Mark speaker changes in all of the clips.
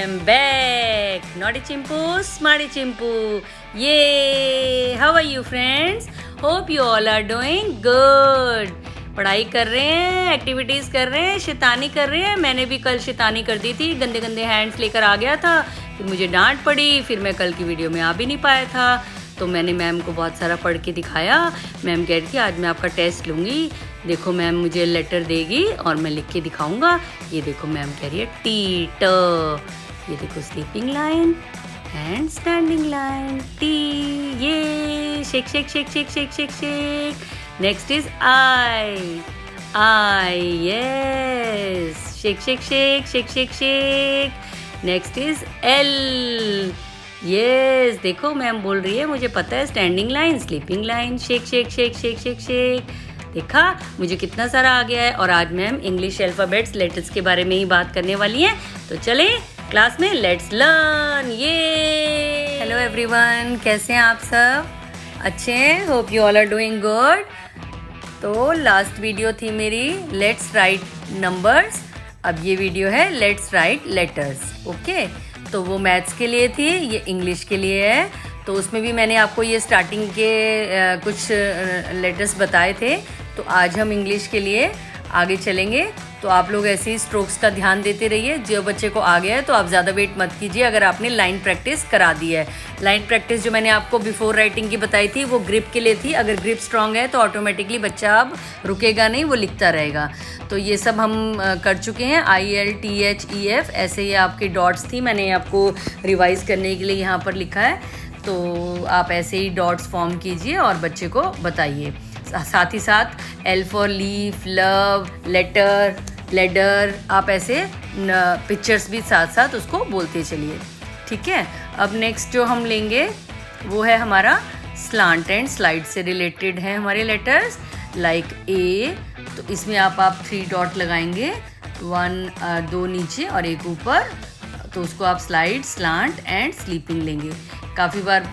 Speaker 1: am back. Naughty Chimpu, Smarty Chimpu. Yay! How are you friends? Hope you all are doing good. पढ़ाई कर रहे हैं, activities कर रहे हैं, शैतानी कर रहे हैं। मैंने भी कल शैतानी कर दी थी, गंदे गंदे हैंड्स लेकर आ गया था, फिर मुझे डांट पड़ी, फिर मैं कल की वीडियो में आ भी नहीं पाया था। तो मैंने मैम को बहुत सारा पढ़ के दिखाया। मैम कह रही थी आज मैं आपका टेस्ट लूँगी, देखो मैम मुझे लेटर देगी और मैं लिख के दिखाऊंगा। ये देखो मैम कह रही है टीट, ये देखो sleeping line and standing line, T, ये shake shake shake shake shake shake shake. Next is I, I, yes, shake shake shake shake shake shake. Next is L, yes, देखो मैम बोल रही है मुझे पता है, standing line, sleeping line, shake shake shake shake shake shake. देखा मुझे कितना सारा आ गया है। और आज मैम इंग्लिश अल्फ़ाबेट्स लेटर्स के बारे में ही बात करने वाली हैं। तो चले क्लास में, लेट्स लर्न। ये हेलो एवरीवन, कैसे हैं आप सब? अच्छे हैं? Hope you all are doing good. तो लास्ट वीडियो थी मेरी लेट्स राइट नंबर्स, अब ये वीडियो है लेट्स राइट लेटर्स। ओके, तो वो मैथ्स के लिए थी, ये इंग्लिश के लिए है। तो उसमें भी मैंने आपको ये स्टार्टिंग के कुछ लेटर्स बताए थे। तो आज हम इंग्लिश के लिए आगे चलेंगे। तो आप लोग ऐसे ही स्ट्रोक्स का ध्यान देते रहिए। जो बच्चे को आ गया है तो आप ज़्यादा वेट मत कीजिए अगर आपने लाइन प्रैक्टिस करा दी है। लाइन प्रैक्टिस जो मैंने आपको बिफोर राइटिंग की बताई थी वो ग्रिप के लिए थी। अगर ग्रिप स्ट्रांग है तो ऑटोमेटिकली बच्चा अब रुकेगा नहीं, वो लिखता रहेगा। तो ये सब हम कर चुके हैं। ILTHEF ऐसे ही आपके डॉट्स थी, मैंने आपको रिवाइज़ करने के लिए यहाँ पर लिखा है। तो आप ऐसे ही डॉट्स फॉर्म कीजिए और बच्चे को बताइए। साथ ही साथ L for leaf, love, letter, ladder, आप ऐसे पिक्चर्स भी साथ साथ उसको बोलते चलिए, ठीक है। अब नेक्स्ट जो हम लेंगे वो है हमारा स्लांट एंड स्लाइड से रिलेटेड है हमारे लेटर्स। लाइक ए, तो इसमें आप 3 डॉट लगाएंगे, 1 2 नीचे और 1 ऊपर। तो उसको आप स्लाइड, स्लांट एंड स्लीपिंग लेंगे। काफ़ी बार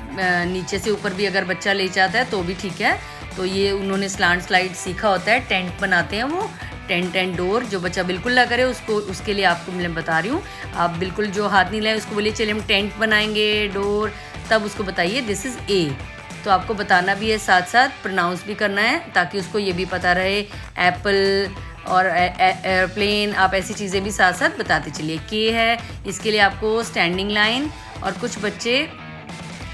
Speaker 1: नीचे से ऊपर भी अगर बच्चा ले जाता है तो भी ठीक है। तो ये उन्होंने स्लांट स्लाइड सीखा होता है, टेंट बनाते हैं वो, टेंट एंड डोर। जो बच्चा बिल्कुल ना करे उसको, उसके लिए आपको मैं बता रही हूँ। आप बिल्कुल जो हाथ नहीं लाए उसको बोलिए चलिए हम टेंट बनाएंगे, डोर, तब उसको बताइए दिस इज़ ए। तो आपको बताना भी है, साथ साथ प्रोनाउंस भी करना है ताकि उसको ये भी पता रहे। एप्पल और एयरप्लेन, आप ऐसी चीज़ें भी साथ साथ बताते चलिए। के है, इसके लिए आपको स्टैंडिंग लाइन, और कुछ बच्चे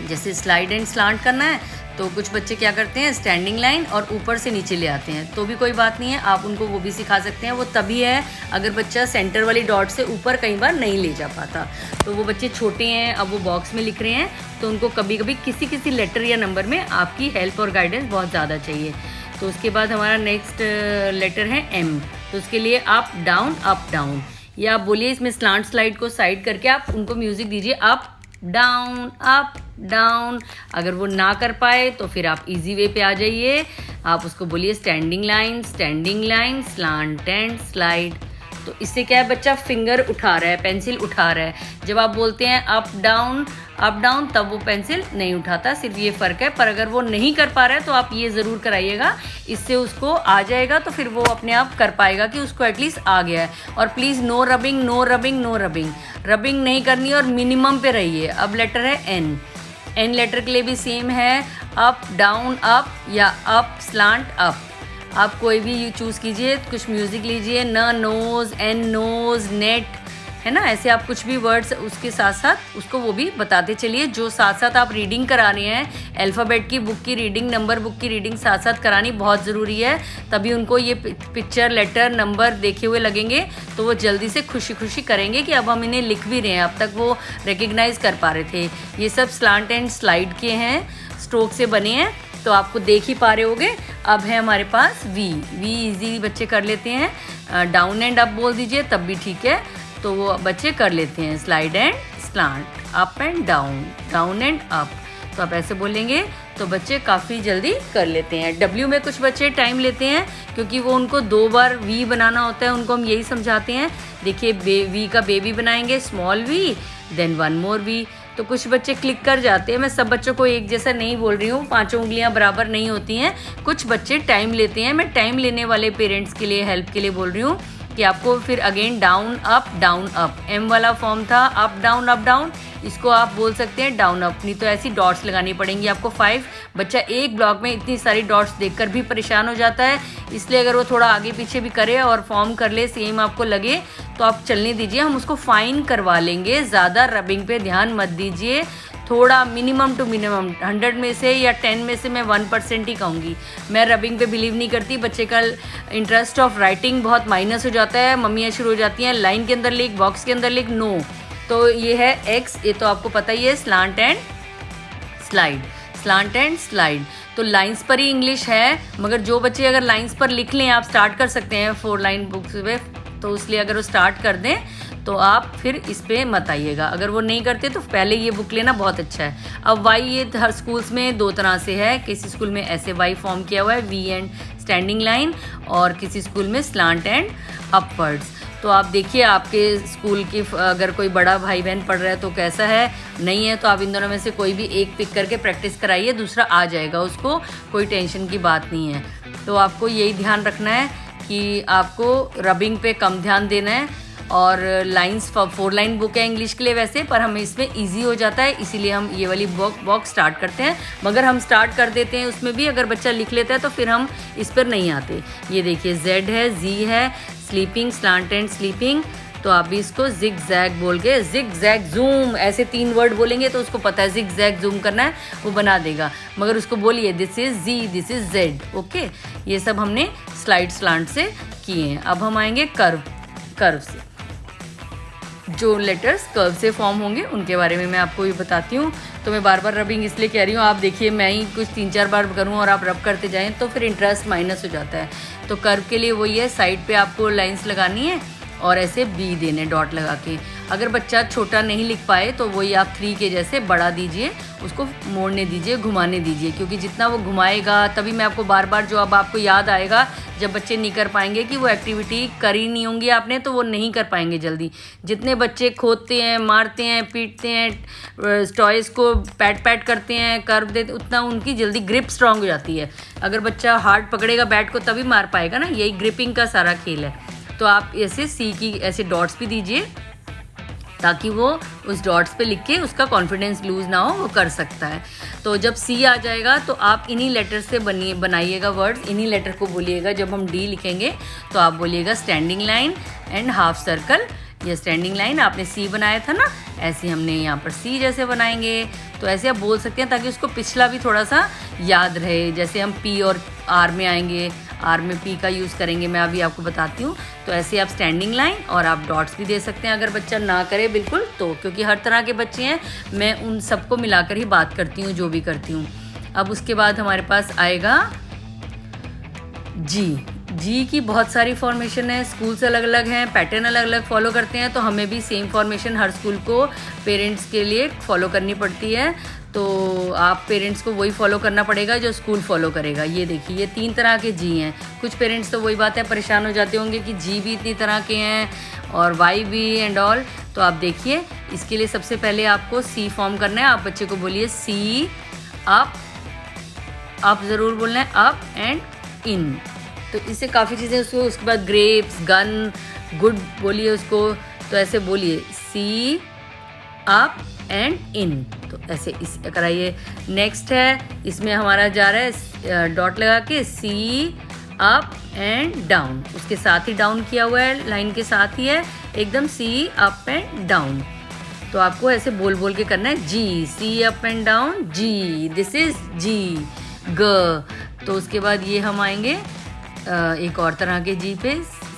Speaker 1: जैसे स्लाइड एंड स्लांट करना है तो कुछ बच्चे क्या करते हैं, स्टैंडिंग लाइन और ऊपर से नीचे ले आते हैं। तो भी कोई बात नहीं है, आप उनको वो भी सिखा सकते हैं। वो तभी है अगर बच्चा सेंटर वाली डॉट से ऊपर कई बार नहीं ले जा पाता। तो वो बच्चे छोटे हैं, अब वो बॉक्स में लिख रहे हैं, तो उनको कभी कभी किसी किसी लेटर या नंबर में आपकी हेल्प और गाइडेंस बहुत ज़्यादा चाहिए। तो उसके बाद हमारा नेक्स्ट लेटर है M। तो उसके लिए अप डाउन, अप डाउन, या आप बोलिए इसमें स्लांट स्लाइड को साइड करके आप उनको म्यूज़िक दीजिए, अप डाउन अप डाउन। अगर वो ना कर पाए तो फिर आप इजी वे पे आ जाइए, आप उसको बोलिए standing line, standing line, slant and slide. तो इससे क्या है, बच्चा फिंगर उठा रहा है, पेंसिल उठा रहा है। जब आप बोलते हैं अप डाउन तब वो पेंसिल नहीं उठाता, सिर्फ ये फ़र्क है। पर अगर वो नहीं कर पा रहा है तो आप ये ज़रूर कराइएगा, इससे उसको आ जाएगा। तो फिर वो अपने आप कर पाएगा कि उसको एटलीस्ट आ गया है। और please no rubbing, no rubbing, no rubbing, rubbing नहीं करनी और मिनिमम पे रहिए। अब लेटर है N लेटर के लिए भी सेम है, अप डाउन अप या अप स्लांट अप। आप कोई भी चूज़ कीजिए, कुछ म्यूज़िक लीजिए, न नोज़, एन नोज़, नेट, है ना, ऐसे आप कुछ भी वर्ड्स उसके साथ साथ उसको वो भी बताते चलिए। जो साथ साथ आप रीडिंग करा रहे हैं, अल्फ़ाबेट की बुक की रीडिंग, नंबर बुक की रीडिंग साथ साथ करानी बहुत ज़रूरी है। तभी उनको ये पिक्चर, लेटर, नंबर देखे हुए लगेंगे तो वो जल्दी से खुशी खुशी करेंगे कि अब हम इन्हें लिख भी रहे हैं। अब तक वो रिकग्नाइज़ कर पा रहे थे। ये सब स्लांट एंड स्लाइड के हैं, स्ट्रोक से बने हैं, तो आपको देख ही पा रहे होगे। अब है हमारे पास वी इजी बच्चे कर लेते हैं। डाउन एंड अप बोल दीजिए तब भी ठीक है, तो वो बच्चे कर लेते हैं। Slide and slant, up and down, down and up, तो आप ऐसे बोलेंगे तो बच्चे काफ़ी जल्दी कर लेते हैं। W में कुछ बच्चे टाइम लेते हैं क्योंकि वो उनको 2 बार V बनाना होता है। उनको हम यही समझाते हैं, देखिए V का बेबी बनाएंगे, स्मॉल V, देन 1 मोर V। तो कुछ बच्चे क्लिक कर जाते हैं। मैं सब बच्चों को एक जैसा नहीं बोल रही हूँ, 5 उंगलियाँ बराबर नहीं होती हैं। कुछ बच्चे टाइम लेते हैं। मैं टाइम लेने वाले पेरेंट्स के लिए, हेल्प के लिए बोल रही हूँ कि आपको फिर अगेन डाउन अप, एम वाला फॉर्म था अप डाउन, इसको आप बोल सकते हैं डाउन अप, नहीं तो ऐसी डॉट्स लगानी पड़ेंगी आपको 5। बच्चा एक ब्लॉक में इतनी सारी डॉट्स देखकर भी परेशान हो जाता है, इसलिए अगर वो थोड़ा आगे पीछे भी करे और फॉर्म कर ले सेम आपको लगे तो आप चलने दीजिए, हम उसको फाइन करवा लेंगे। ज़्यादा रबिंग पे ध्यान मत दीजिए, थोड़ा मिनिमम टू मिनिमम 100 में से या 10 में से मैं 1% ही कहूँगी। मैं रबिंग पे बिलीव नहीं करती, बच्चे का इंटरेस्ट ऑफ राइटिंग बहुत माइनस हो जाता है, मम्मियाँ शुरू हो जाती हैं लाइन के अंदर लिख, बॉक्स के अंदर लिख, नो। तो ये है एक्स, ये तो आपको पता ही है, स्लांट एंड स्लाइड, तो लाइंस पर ही इंग्लिश है, मगर जो बच्चे अगर लाइंस पर लिख लें, आप स्टार्ट कर सकते हैं 4 लाइन बुक्स पे, तो इसलिए अगर वो स्टार्ट कर दें तो आप फिर इस पे मत आइएगा। अगर वो नहीं करते तो पहले ये बुक लेना बहुत अच्छा है। अब वाई ये हर स्कूल्स में 2 तरह से है, किसी स्कूल में ऐसे वाई फॉर्म किया हुआ है, वी एंड स्टैंडिंग लाइन, और किसी स्कूल में स्लांट एंड अपवर्ड्स। तो आप देखिए आपके स्कूल की अगर कोई बड़ा भाई बहन पढ़ रहा है तो कैसा है, नहीं है तो आप इन दोनों में से कोई भी एक पिक करके प्रैक्टिस कराइए, दूसरा आ जाएगा उसको, कोई टेंशन की बात नहीं है। तो आपको यही ध्यान रखना है कि आपको रबिंग पे कम ध्यान देना है, और लाइंस 4 लाइन बुक है इंग्लिश के लिए वैसे, पर हमें इसमें इजी हो जाता है, इसीलिए हम ये वाली बॉक्स स्टार्ट करते हैं। मगर हम स्टार्ट कर देते हैं उसमें भी, अगर बच्चा लिख लेता है तो फिर हम इस पर नहीं आते। ये देखिए जेड है, जी है, स्लीपिंग, स्लांट एंड स्लीपिंग, तो आप भी इसको जिग जैग बोल के, जिग जैग जूम, ऐसे 3 वर्ड बोलेंगे तो उसको पता है जिग जैग जूम करना है, वो बना देगा। मगर उसको बोलिए this is G, this is Z, okay. ये सब हमने स्लाइड स्लांट से किए हैं। अब हम आएंगे कर्व से, जो लेटर्स कर्व से फॉर्म होंगे उनके बारे में मैं आपको ये बताती हूँ। तो मैं बार बार रबिंग इसलिए कह रही हूँ, आप देखिए मैं ही कुछ 3-4 बार करूँ और आप रब करते जाएं तो फिर इंटरेस्ट माइनस हो जाता है। तो कर्व के लिए वही है, साइड पे आपको लाइंस लगानी है और ऐसे बी देने डॉट लगा के। अगर बच्चा छोटा नहीं लिख पाए तो वही आप 3 के जैसे बड़ा दीजिए, उसको मोड़ने दीजिए, घुमाने दीजिए, क्योंकि जितना वो घुमाएगा तभी मैं आपको बार बार, जो अब आपको याद आएगा जब बच्चे नहीं कर पाएंगे कि वो एक्टिविटी करी नहीं होंगी आपने, तो वो नहीं कर पाएंगे जल्दी। जितने बच्चे खोदते हैं, मारते हैं, पीटते हैं, टॉयज़ को पैट करते हैं, कर्व देते, उतना उनकी जल्दी ग्रिप स्ट्रांग हो जाती है। अगर बच्चा हार्ड पकड़ेगा बैट को तभी मार पाएगा ना, यही ग्रिपिंग का सारा खेल है। तो आप ऐसे सी की ऐसे डॉट्स भी दीजिए ताकि वो उस डॉट्स पे लिख के उसका कॉन्फिडेंस लूज ना हो, वो कर सकता है। तो जब सी आ जाएगा तो आप इन्हीं लेटर से बनाइएगा वर्ड्स, इन्हीं लेटर को बोलिएगा। जब हम डी लिखेंगे तो आप बोलिएगा standing line and half circle. ये स्टैंडिंग लाइन आपने सी बनाया था ना, ऐसे हमने यहाँ पर सी जैसे बनाएंगे। तो ऐसे आप बोल सकते हैं ताकि उसको पिछला भी थोड़ा सा याद रहे। जैसे हम पी और आर में आएंगे, आर में पी का यूज़ करेंगे, मैं अभी आपको बताती हूँ। तो ऐसे आप स्टैंडिंग लाइन और आप डॉट्स भी दे सकते हैं अगर बच्चा ना करे बिल्कुल तो, क्योंकि हर तरह के बच्चे हैं, मैं उन सबको मिलाकर ही बात करती हूँ जो भी करती हूँ। अब उसके बाद हमारे पास आएगा जी की बहुत सारी फॉर्मेशन है, स्कूल्स अलग अलग हैं, पैटर्न अलग अलग फॉलो करते हैं, तो हमें भी सेम फॉर्मेशन हर स्कूल को पेरेंट्स के लिए फॉलो करनी पड़ती है। तो आप पेरेंट्स को वही फॉलो करना पड़ेगा जो स्कूल फॉलो करेगा। ये देखिए ये 3 तरह के जी हैं। कुछ पेरेंट्स तो वही बात है परेशान हो जाते होंगे कि जी भी इतनी तरह के हैं और वाई भी एंड ऑल। तो आप देखिए इसके लिए सबसे पहले आपको सी फॉर्म करना है। आप बच्चे को बोलिए सी अप ज़रूर बोलना है, अप एंड इन। तो इससे काफ़ी चीज़ें उसके बाद ग्रेप्स, गन, गुड बोलिए उसको, तो ऐसे बोलिए सी अप एंड इन। तो ऐसे इस कराइए। नेक्स्ट है, इसमें हमारा जा रहा है डॉट लगा के सी अप एंड डाउन, उसके साथ ही डाउन किया हुआ है, लाइन के साथ ही है एकदम, सी अप एंड डाउन। तो आपको ऐसे बोल बोल के करना है G, C up and down, G, this is G, ग। तो उसके बाद ये हम आएंगे एक और तरह के जी पे,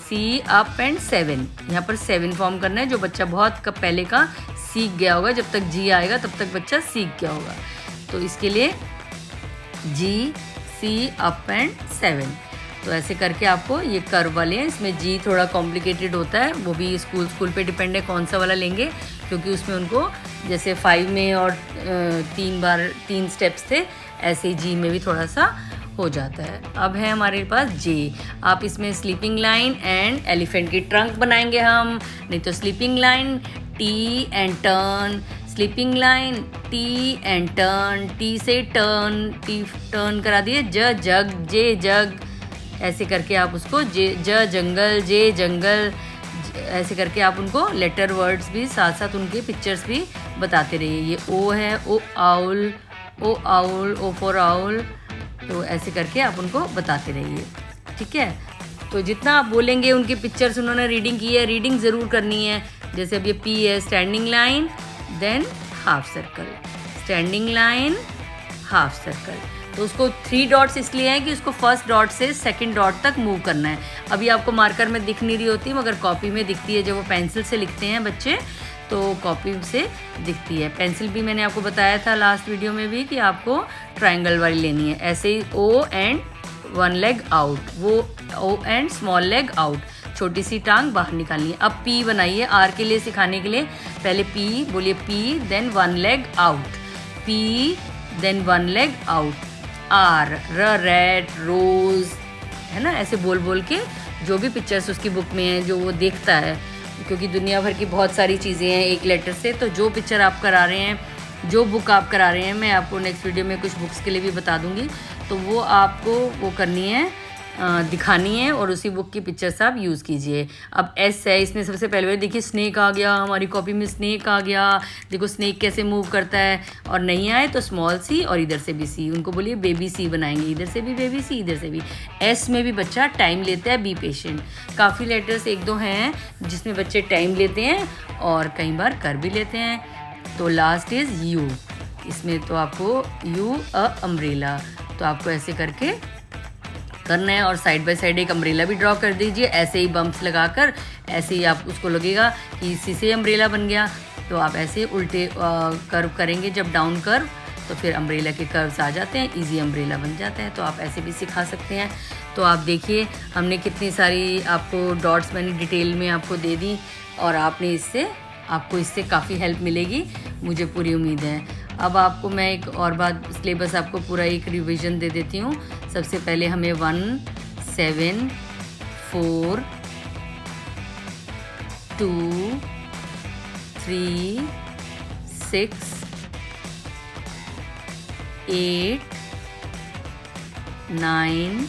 Speaker 1: सी अप एंड 7। यहाँ पर 7 फॉर्म करना है। जो बच्चा बहुत पहले का सीख गया होगा, जब तक जी आएगा तब तक बच्चा सीख गया होगा। तो इसके लिए जी, सी अप एंड 7। तो ऐसे करके आपको ये कर्व वाले हैं। इसमें जी थोड़ा कॉम्प्लिकेटेड होता है, वो भी स्कूल पे डिपेंड है कौन सा वाला लेंगे, क्योंकि उसमें उनको जैसे 5 में और 3 स्टेप्स थे, ऐसे ही जी में भी थोड़ा सा हो जाता है। अब है हमारे पास जे। आप इसमें स्लीपिंग लाइन एंड एलिफेंट की ट्रंक बनाएंगे हम, नहीं तो sleeping line T and turn, sleeping line T and turn, T से टर्न, टी टर्न करा दिए, जग, जे जग, ऐसे करके आप उसको ज जंगल, जे जंगल, ऐसे करके आप उनको लेटर वर्ड्स भी साथ साथ उनके पिक्चर्स भी बताते रहिए। ये ओ है, ओ आउल, ओ फॉर आउल, तो ऐसे करके आप उनको बताते रहिए, ठीक है। तो जितना आप बोलेंगे उनके पिक्चर्स उन्होंने रीडिंग की है, रीडिंग ज़रूर करनी है। जैसे अब ये पी है, standing line, than half circle, standing line, half circle. तो उसको 3 डॉट्स इसलिए हैं कि उसको फर्स्ट डॉट से सेकंड डॉट तक मूव करना है। अभी आपको मार्कर में दिख नहीं रही होती मगर कॉपी में दिखती है। जब वो पेंसिल से लिखते हैं बच्चे तो कॉपी से दिखती है। पेंसिल भी मैंने आपको बताया था लास्ट वीडियो में भी कि आपको ट्रायंगल वाली लेनी है। ऐसे ही ओ एंड 1 लेग आउट, वो O and small leg out, छोटी सी टांग बाहर निकालनी है। अब पी बनाइए आर के लिए सिखाने के लिए। पहले पी बोलिए, P then 1 leg out, P then 1 leg out, R, red rose, है ना। ऐसे बोल बोल के जो भी पिक्चर्स उसकी बुक में है जो वो देखता है, क्योंकि दुनिया भर की बहुत सारी चीज़ें हैं एक लेटर से। तो जो पिक्चर आप करा रहे हैं, जो बुक आप करा रहे हैं, मैं आपको नेक्स्ट वीडियो में कुछ बुक्स के लिए भी बता दूंगी, तो वो आपको वो करनी है, दिखानी है और उसी बुक की पिक्चर्स आप यूज़ कीजिए। अब एस है, इसमें सबसे पहले देखिए स्नेक आ गया, हमारी कॉपी में स्नेक आ गया। देखो स्नेक कैसे मूव करता है, और नहीं आए तो स्मॉल सी और इधर से भी सी, उनको बोलिए बेबी सी बनाएंगे, इधर से भी बेबी सी, इधर से भी। एस में भी बच्चा टाइम लेता है, बी पेशेंट। काफ़ी लेटर्स 1-2 हैं जिसमें बच्चे टाइम लेते हैं और कई बार कर भी लेते हैं। तो लास्ट इज़ यू, इसमें तो आपको यू अ अम्ब्रेला, तो आपको ऐसे करके करना है और साइड बाय साइड एक अम्ब्रेला भी ड्रॉ कर दीजिए। ऐसे ही बम्प्स लगाकर ऐसे ही आप उसको लगेगा कि इसी से अम्ब्रेला बन गया। तो आप ऐसे उल्टे कर्व करेंगे जब डाउन कर्व, तो फिर अम्ब्रेला के कर्व्स आ जाते हैं, इजी अम्ब्रेला बन जाता है। तो आप ऐसे भी सिखा सकते हैं। तो आप देखिए हमने कितनी सारी आपको डॉट्स मैंने डिटेल में आपको दे दी और आपको इससे काफ़ी हेल्प मिलेगी, मुझे पूरी उम्मीद है। अब आपको मैं एक और बात, सिलेबस आपको पूरा एक रिवीजन दे देती हूँ। सबसे पहले हमें 1, 7, 4, 2, 3, 6, 8, 9,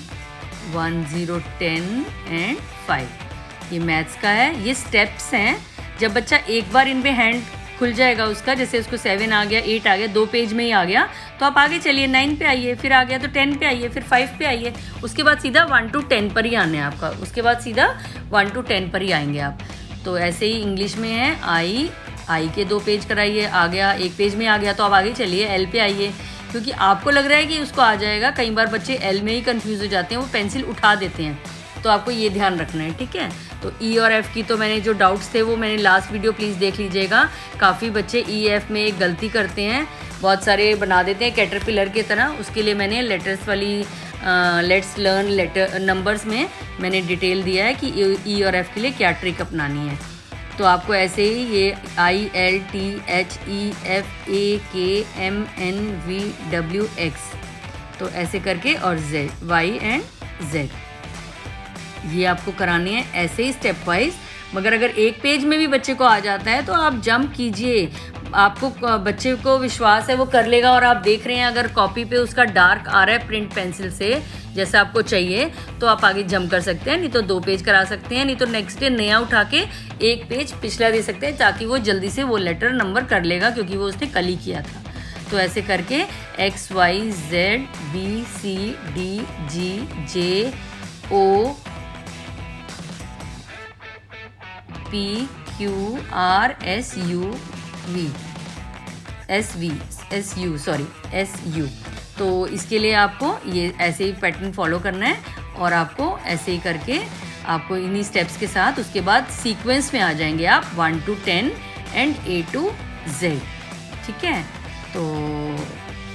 Speaker 1: 1, 0, 10 एंड 5 ये मैथ्स का है। ये स्टेप्स हैं। जब बच्चा एक बार इन पे हैंड खुल जाएगा उसका, जैसे उसको 7 आ गया, 8 आ गया, 2 पेज में ही आ गया, तो आप आगे चलिए 9 पे आइए, फिर आ गया तो 10 पे आइए, फिर 5 पे आइए, उसके बाद सीधा 1 to 10 पर ही आना है आपका, उसके बाद सीधा 1 to 10 पर ही आएंगे आप। तो ऐसे ही इंग्लिश में है, आई के 2 पेज कराइए, आ गया 1 पेज में आ गया तो आप आगे चलिए एल पे आइए, क्योंकि आपको लग रहा है कि उसको आ जाएगा। कई बार बच्चे एल में ही कंफ्यूज हो जाते हैं, वो पेंसिल उठा देते हैं, तो आपको ये ध्यान रखना है, ठीक है। तो ई और एफ़ की तो मैंने जो डाउट्स थे वो मैंने लास्ट वीडियो प्लीज़ देख लीजिएगा। काफ़ी बच्चे ई एफ़ में एक गलती करते हैं, बहुत सारे बना देते हैं कैटरपिलर की तरह। उसके लिए मैंने लेटर्स वाली लेट्स लर्न लेटर नंबर्स में मैंने डिटेल दिया है कि ई और एफ़ के लिए क्या ट्रिक अपनानी है। तो आपको ऐसे ही ये ILTHEFAKMNVWX, तो ऐसे करके, और Z, Y एंड Z, ये आपको कराने हैं ऐसे ही स्टेप वाइज। मगर अगर एक पेज में भी बच्चे को आ जाता है तो आप जंप कीजिए, आपको बच्चे को विश्वास है वो कर लेगा। और आप देख रहे हैं अगर कॉपी पे उसका डार्क आ रहा है प्रिंट पेंसिल से जैसा आपको चाहिए, तो आप आगे जंप कर सकते हैं। नहीं तो 2 पेज करा सकते हैं, नहीं तो नेक्स्ट डे नया उठा के 1 पेज पिछला दे सकते हैं, ताकि वो जल्दी से वो लेटर नंबर कर लेगा, क्योंकि वो उसने कल ही किया था। तो ऐसे करके X Y Z B C D G J O P Q R S U V S U। तो इसके लिए आपको ये ऐसे ही पैटर्न फॉलो करना है और आपको ऐसे ही करके आपको इन्हीं स्टेप्स के साथ उसके बाद सीक्वेंस में आ जाएंगे आप 1 to 10 and A to Z, ठीक है। तो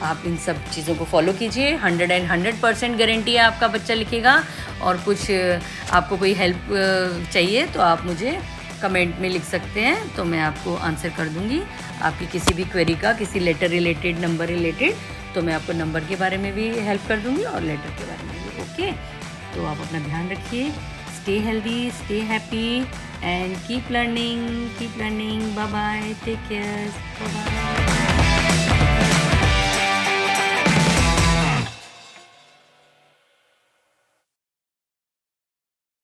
Speaker 1: आप इन सब चीज़ों को फॉलो कीजिए, 100% गारंटी है आपका बच्चा लिखेगा। और कुछ आपको कोई हेल्प चाहिए तो आप मुझे कमेंट में लिख सकते हैं, तो मैं आपको आंसर कर दूंगी आपकी किसी भी क्वेरी का, किसी लेटर रिलेटेड, नंबर रिलेटेड, तो मैं आपको नंबर के बारे में भी हेल्प कर दूंगी और लेटर के बारे में भी। ओके, तो आप अपना ध्यान रखिए, stay healthy, stay happy and keep learning. Bye bye, take care, bye bye.